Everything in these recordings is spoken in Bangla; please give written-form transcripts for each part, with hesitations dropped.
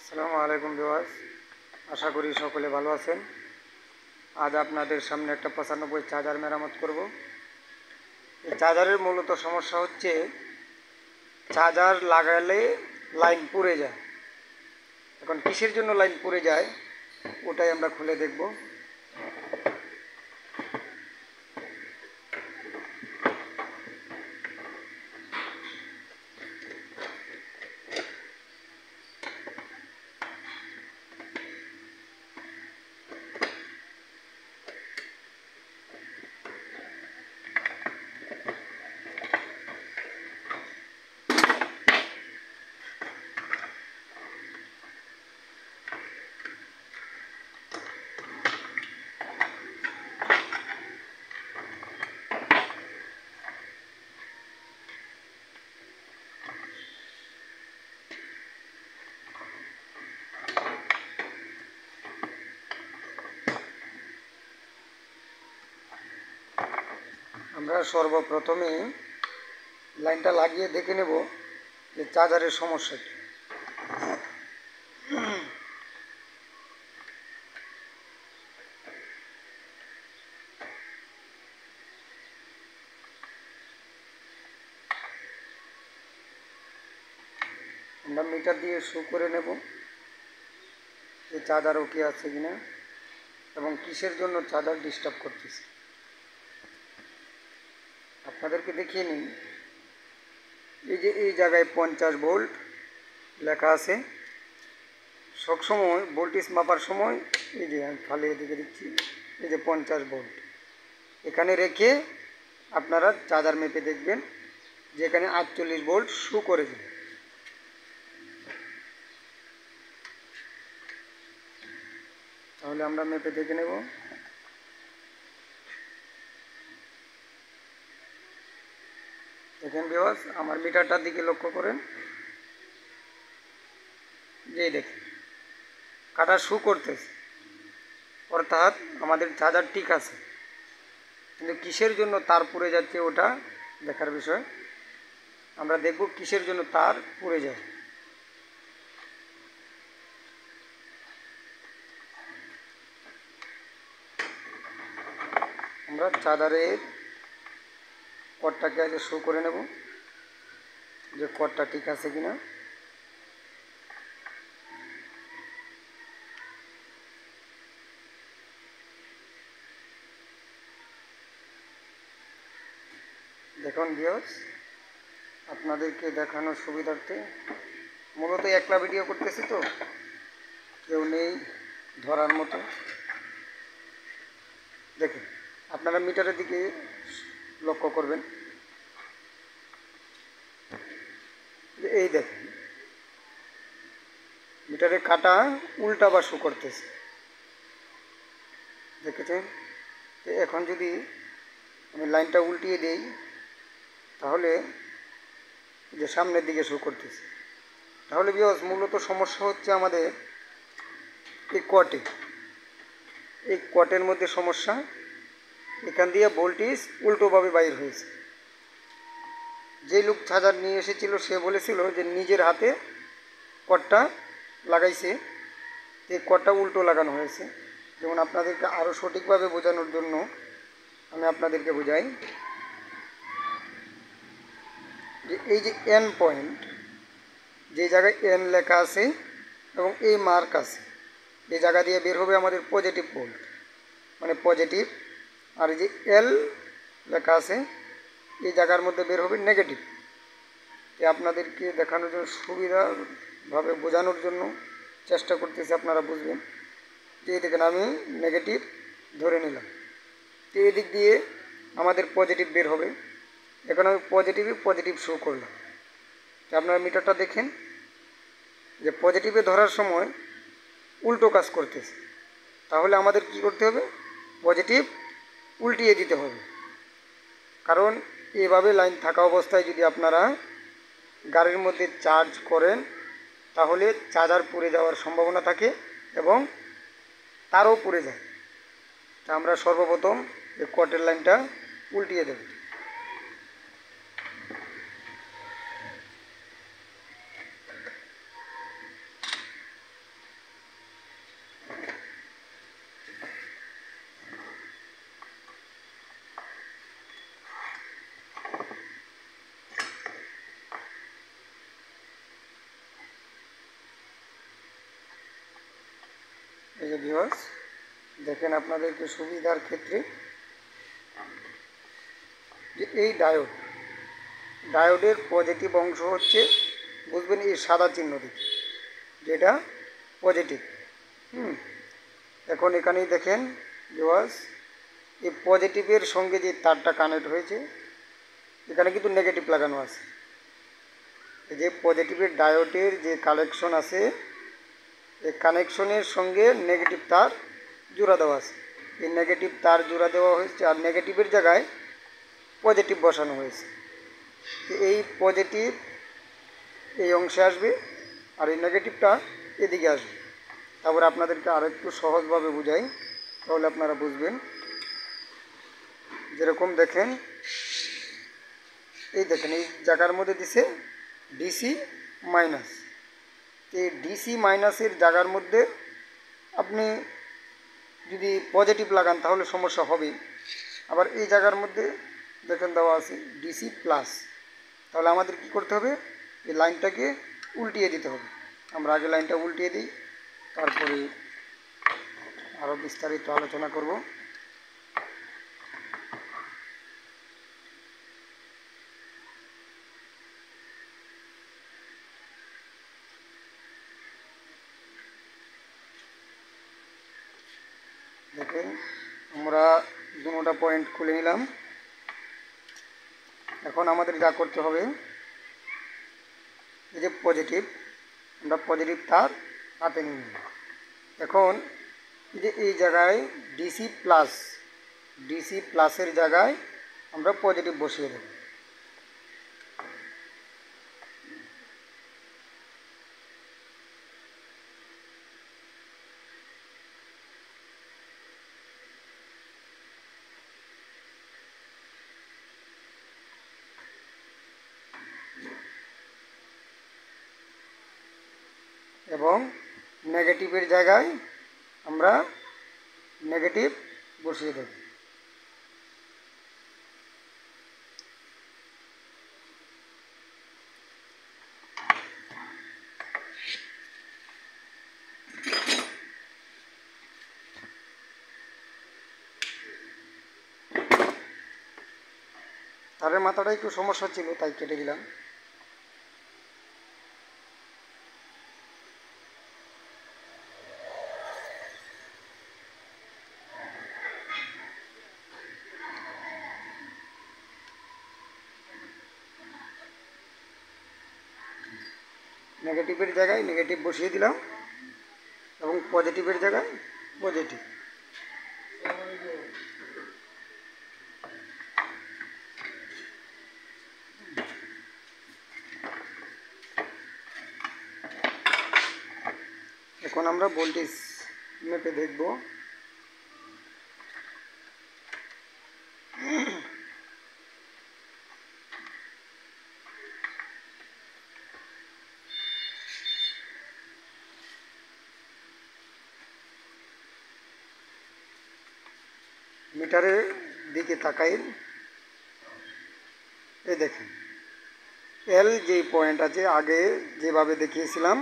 আসসালামু আলাইকুম ভিউয়ার্স, আশা করি সকলে ভালো আছেন। আজ আপনাদের সামনে একটা 95 চার্জার মেরামত করব। এই চার্জারের মূলত সমস্যা হচ্ছে চার্জার লাগালে লাইন পুড়ে যায়। এখন কিসের জন্য লাইন পুড়ে যায় ওটাই আমরা খুলে দেখব। আমরা সর্বপ্রথমে লাইনটা লাগিয়ে দেখে নেব যে চার্জারের সমস্যা কি। আমরা মিটার দিয়ে শো করে নেব যে চার্জার ওকে আছে কিনা এবং কিসের জন্য চার্জার ডিস্টার্ব করতেছে। আপনাদেরকে দেখিয়ে নিন, এই যে এই জায়গায় 50 ভোল্ট লেখা আছে। সবসময় ভোল্টেজ মাপার সময় এই যে আমি ফালে এদিকে দিচ্ছি, এই যে 50 ভোল্ট এখানে রেখে আপনারা চার্জার মেপে দেখবেন যে এখানে 48 ভোল্ট শো করে দিন। তাহলে আমরা মেপে দেখে নেব। দেখেন ভিউয়ার্স, আমার মিটারটার দিকে লক্ষ্য করেন, যেই দেখেন কাটা শো করতেছে, অর্থাৎ আমাদের চার্জার ঠিক আছে। কিন্তু কিসের জন্য তার পুড়ে যাচ্ছে ওটা দেখার বিষয়। আমরা দেখব কিসের জন্য তার পুড়ে যায়। আমরা চার্জারের কর্ডটাকে আগে শো করে নেব যে কর্ডটা ঠিক আছে কিনা। দেখুন ভিউয়ার্স, আপনাদেরকে দেখানোর সুবিধার্থে, মূলত একলা ভিডিও করতেছি তো কেউ নেই ধরার মতো। দেখুন, আপনারা মিটারের দিকে লক্ষ্য করবেন, এই দেখেন মিটারের কাটা উল্টা বা শো করতেছে, দেখেছেন। এখন যদি আমি লাইনটা উল্টিয়ে দিই তাহলে যে সামনের দিকে শো করতেছে। তাহলে ভিউয়ার্স, মূলত সমস্যা হচ্ছে আমাদের এই কটের মধ্যে সমস্যা। এখান দিয়ে ভোল্টেজ উল্টোভাবে বাইর হয়েছে। যে লোক চার্জার নিয়ে এসেছিল সে বলেছিল যে নিজের হাতে কটটা লাগাইছে, এই কটটা উল্টো লাগানো হয়েছে। যেমন আপনাদেরকে আরও সঠিকভাবে বোঝানোর জন্য আমি আপনাদেরকে বোঝাই যে এই যে এন পয়েন্ট, যে জায়গায় এন লেখা আছে এবং এই মার্ক আছে, এই জায়গা দিয়ে বের হবে আমাদের পজিটিভ ভোল্ট, মানে পজিটিভ। আর এই যে এল লেখা আছে এই জায়গার মধ্যে বের হবে নেগেটিভ। আপনাদেরকে দেখানোর জন্য, সুবিধাভাবে বোঝানোর জন্য চেষ্টা করতেছি, আপনারা বুঝবেন। তো এই দেখেন আমি নেগেটিভ ধরে নিলাম, তো এদিক দিয়ে আমাদের পজিটিভ বের হবে। এখন আমি পজিটিভ শো করলাম। তো আপনারা মিটারটা দেখেন যে পজিটিভে ধরার সময় উল্টো কাজ করতেছে। তাহলে আমাদের কি করতে হবে? পজিটিভ উল্টিয়ে দিতে হবে। কারণ এভাবে লাইন থাকা অবস্থায় যদি আপনারা গাড়ির মধ্যে চার্জ করেন তাহলে চার্জার পুড়ে যাওয়ার সম্ভাবনা থাকে এবং তারও পুড়ে যায়। তা আমরা সর্বপ্রথম এই কটের লাইনটা উল্টিয়ে দেব। এই যে ভিউয়ার্স দেখেন আপনাদেরকে সুবিধার ক্ষেত্রে যে এই ডায়োডের পজিটিভ অংশ হচ্ছে, বুঝবেন এই সাদা চিহ্ন দিকে, যেটা পজিটিভ। এখন এখানেই দেখেন ভিউয়ার্স এই পজিটিভের সঙ্গে যে তারটা কানেক্ট হয়েছে, এখানে কিন্তু নেগেটিভ লাগানো আছে। এই যে পজিটিভের ডায়োডের যে কানেকশন আছে, এই কানেকশনের সঙ্গে নেগেটিভ তার জোড়া দেওয়া আছে। এই নেগেটিভ তার জোড়া দেওয়া হয়েছে, আর নেগেটিভের জায়গায় পজিটিভ বসানো হয়েছে। এই পজিটিভ এই অংশে আসবে, আর এই নেগেটিভটা এদিকে আসবে। তারপরে আপনাদেরকে আরেকটু সহজভাবে বুঝাই, তাহলে আপনারা বুঝবেন। যেরকম দেখেন, এই দেখেন এই জায়গার মধ্যে দিছে ডিসি মাইনাস। এই ডিসি মাইনাসের জায়গার মধ্যে আপনি যদি পজিটিভ লাগান তাহলে সমস্যা হবে। আবার এই জায়গার মধ্যে দেখেন দেওয়া আছে ডিসি প্লাস, তাহলে আমাদের কি করতে হবে, এই লাইনটাকে উল্টিয়ে দিতে হবে। আমরা আগে লাইনটা উল্টিয়ে দিই, তারপরে আরও বিস্তারিত আলোচনা করব। দেখেন আমরা দুটো পয়েন্ট খুলে নিলাম। এখন আমাদের যা করতে হবে, এই যে পজিটিভ, আমরা পজিটিভ তার হাতে নিয়ে নিই। এখন এই যে এই জায়গায় ডিসি প্লাসের জায়গায় আমরা পজিটিভ বসিয়ে দেব। এবং নেগেটিভের জায়গায় আমরা নেগেটিভ বসিয়ে দেব। তারের মাথাটা একটু সমস্যা ছিল, তাই কেটে দিলাম। নেগেটিভের জায়গায় নেগেটিভ বসিয়ে দিলাম এবং পজিটিভের জায়গায় পজিটিভ। এখন আমরা ভোল্টেজ মেপে দেখব। মিটারের দিকে তাকাই, এই দেখেন এল যে পয়েন্ট আছে, আগে যেভাবে দেখিয়েছিলাম,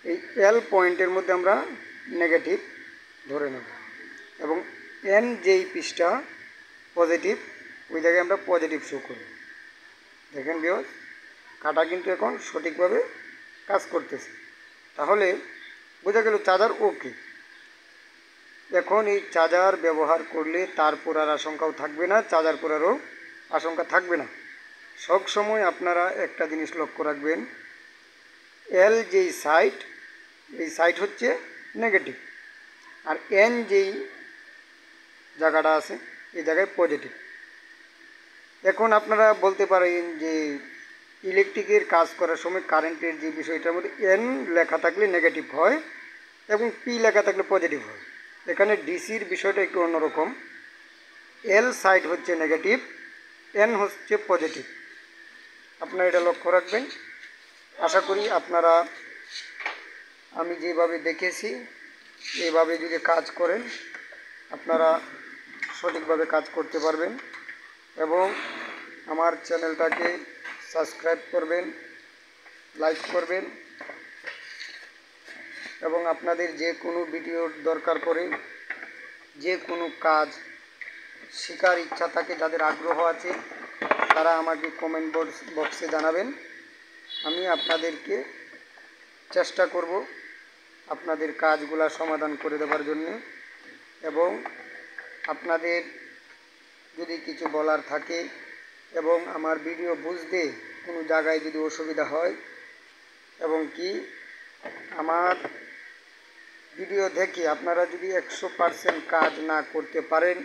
এই এল পয়েন্টের মধ্যে আমরা নেগেটিভ ধরে নেব এবং এন যেই পিসটা পজিটিভ, ওই জায়গায় আমরা পজিটিভ শো করব। দেখেন ভিউয়ার্স, কাটা কিন্তু এখন সঠিকভাবে কাজ করতেছে। তাহলে বোঝা গেল চার্জার ওকে। এখন এই চার্জার ব্যবহার করলে তার পোড়ার আশঙ্কাও থাকবে না, চার্জার পোড়ারও আশঙ্কা থাকবে না। সব সময় আপনারা একটা জিনিস লক্ষ্য রাখবেন, এল যেই সাইড, এই সাইড হচ্ছে নেগেটিভ, আর এন যেই জায়গাটা আছে এই জায়গায় পজিটিভ। এখন আপনারা বলতে পারেন যে ইলেকট্রিকের কাজ করার সময় কারেন্টের যে বিষয়টার মধ্যে এন লেখা থাকলে নেগেটিভ হয় এবং পি লেখা থাকলে পজিটিভ হয়। এখানে ডিসির বিষয়টা একটু অন্যরকম। এল সাইড হচ্ছে নেগেটিভ, এন হচ্ছে পজিটিভ। আপনারা এটা লক্ষ্য রাখবেন। আশা করি আপনারা আমি যেভাবে দেখেছি এইভাবে যদি কাজ করেন আপনারা সঠিকভাবে কাজ করতে পারবেন এবং আমার চ্যানেলটাকে সাবস্ক্রাইব করবেন, লাইক করবেন এবং আপনাদের যে কোনো ভিডিওর দরকার পড়ে, যে কোনো কাজ শেখার ইচ্ছা থাকে, যাদের আগ্রহ আছে তারা আমাকে কমেন্ট বক্সে জানাবেন। আমি আপনাদেরকে চেষ্টা করব আপনাদের কাজগুলা সমাধান করে দেওয়ার জন্য। এবং আপনাদের যদি কিছু বলার থাকে এবং আমার ভিডিও বুঝতে কোনো জায়গায় যদি অসুবিধা হয় এবং কি আমার ভিডিও দেখে আপনারা যদি 100% কাজ না করতে পারেন,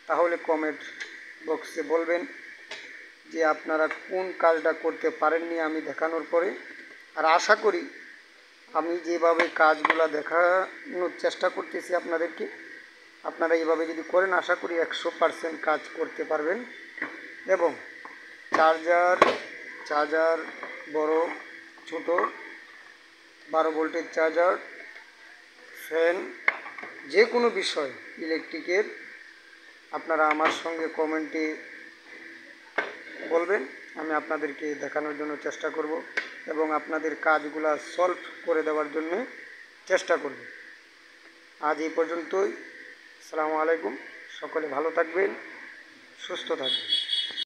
তাহলে কমেন্ট বক্সে বলবেন যে আপনারা কোন কাজটা করতে পারেননি আমি দেখানোর পরে। আর আশা করি আমি যেভাবে কাজগুলো দেখানোর চেষ্টা করতেছি আপনাদেরকে, আপনারা এইভাবে যদি করেন আশা করি 100% কাজ করতে পারবেন। এবং চার্জার বড় ছোট 12 ভোল্টের চার্জার, ফ্যান, যে কোনো বিষয় ইলেকট্রিকের আপনারা আমার সঙ্গে কমেন্টে বলবেন, আমি আপনাদেরকে দেখানোর জন্য চেষ্টা করব এবং আপনাদের কাজগুলা সলভ করে দেওয়ার জন্য চেষ্টা করব। আজ এই পর্যন্তই। আসসালামু আলাইকুম। সকলে ভালো থাকবেন, সুস্থ থাকবেন।